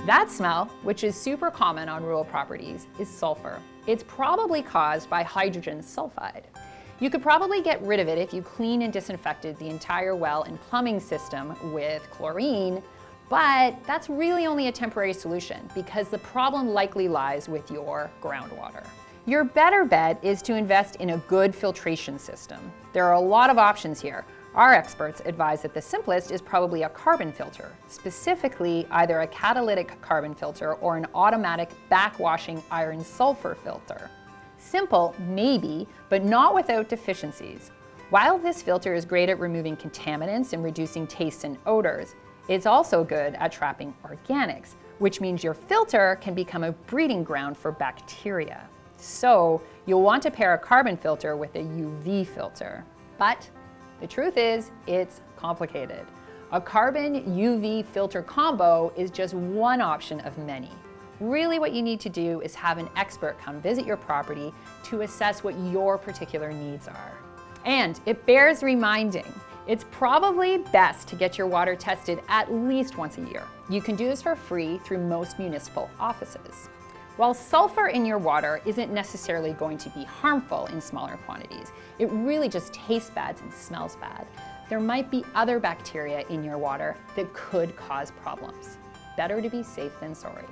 That smell, which is super common on rural properties, is sulfur. It's probably caused by hydrogen sulfide. You could probably get rid of it if you clean and disinfected the entire well and plumbing system with chlorine, but that's really only a temporary solution because the problem likely lies with your groundwater. Your better bet is to invest in a good filtration system. There are a lot of options here. Our experts advise that the simplest is probably a carbon filter, specifically either a catalytic carbon filter or an automatic backwashing iron sulfur filter. Simple, maybe, but not without deficiencies. While this filter is great at removing contaminants and reducing tastes and odors, it's also good at trapping organics, which means your filter can become a breeding ground for bacteria. So you'll want to pair a carbon filter with a UV filter. But the truth is, it's complicated. A carbon UV filter combo is just one option of many. Really what you need to do is have an expert come visit your property to assess what your particular needs are. And it bears reminding, it's probably best to get your water tested at least once a year. You can do this for free through most municipal offices. While sulfur in your water isn't necessarily going to be harmful in smaller quantities, it really just tastes bad and smells bad. There might be other bacteria in your water that could cause problems. Better to be safe than sorry.